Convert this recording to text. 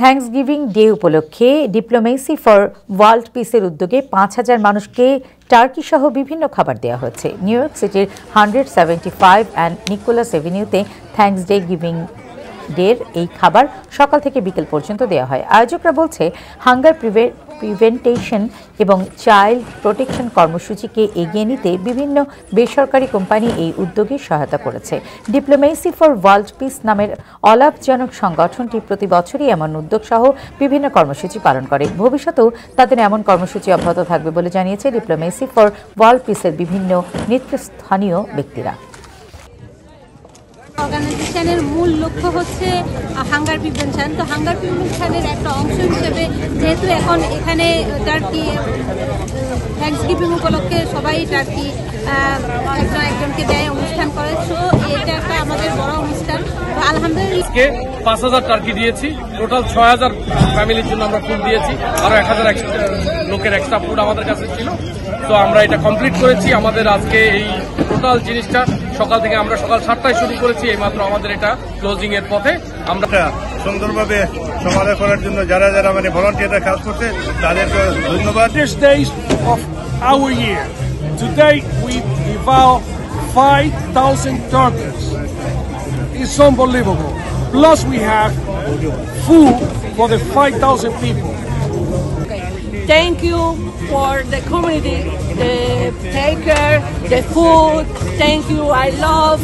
Thanksgiving day উপলক্ষে diplomacy for world পিসের উদ্যোগে ৫,০০০ মানুষকে টার্কি সহ বিভিন্ন খাবার দেওয়া হয়েছে। নিউ ইয়র্ক সিটির 175 অ্যান্ড নিকোলাস এভিনিউতে থ্যাঙ্কস ডে গিভিং ডের এই খাবার সকাল থেকে বিকেল পর্যন্ত দেওয়া হয়। আয়োজকরা বলছে, হাঙ্গার প্রিভেন্টেশন এবং চাইল্ড প্রোটেকশন কর্মসূচিকে এগিয়ে নিতে বিভিন্ন বেসরকারি কোম্পানি এই উদ্যোগে সহায়তা করেছে। ডিপ্লোমেসি ফর ওয়ার্ল্ড পিস নামের অলাভজনক সংগঠনটি প্রতি বছরই এমন উদ্যোগ সহ বিভিন্ন কর্মসূচি পালন করে। ভবিষ্যতেও তাদের এমন কর্মসূচি অব্যাহত থাকবে বলে জানিয়েছে ডিপ্লোমেসি ফর ওয়ার্ল্ড পিসের বিভিন্ন নেতৃস্থানীয় ব্যক্তিরা। অর্গানাইজেশনের মূল লক্ষ্য হচ্ছে হাঙ্গার প্রিভেনশন। তো হাঙ্গার প্রিভেনশনের একটা অংশ হিসেবে যেহেতু এখন এখানে টার্কি থ্যাঙ্কসগিভিং উপলক্ষে সবাই টার্কি একজন একজনকে দেয়, অনুষ্ঠান করে। তো এটা একটা আমাদের বড় অনুষ্ঠান। আলহামদুলিল্লাহ ৫,০০০ টার্কি দিয়েছি, টোটাল ৬,০০০ ফ্যামিলির জন্য আমরা ফুড দিয়েছি, আরো ১,০০০ লোকের এক্সট্রা ফুড আমাদের কাছে ছিল। তো আমরা এটা কমপ্লিট করেছি। আমাদের আজকে এই টোটাল জিনিসটা সকাল থেকে আমরা সকাল ৭টায় শুরু করেছি, এইমাত্র আমাদের এটা ক্লোজিং এর পথে। আমরা সুন্দরভাবে সমাধান করার জন্য যারা যারা মানে ভলান্টিয়াররা কাজ করছে তাদেরকে ধন্যবাদ। Days of our year. Today we devour 5,000 turkeys. It's unbelievable. Plus we have food for the 5,000 people. Thank you for the community, the taker, the food. Thank you. I love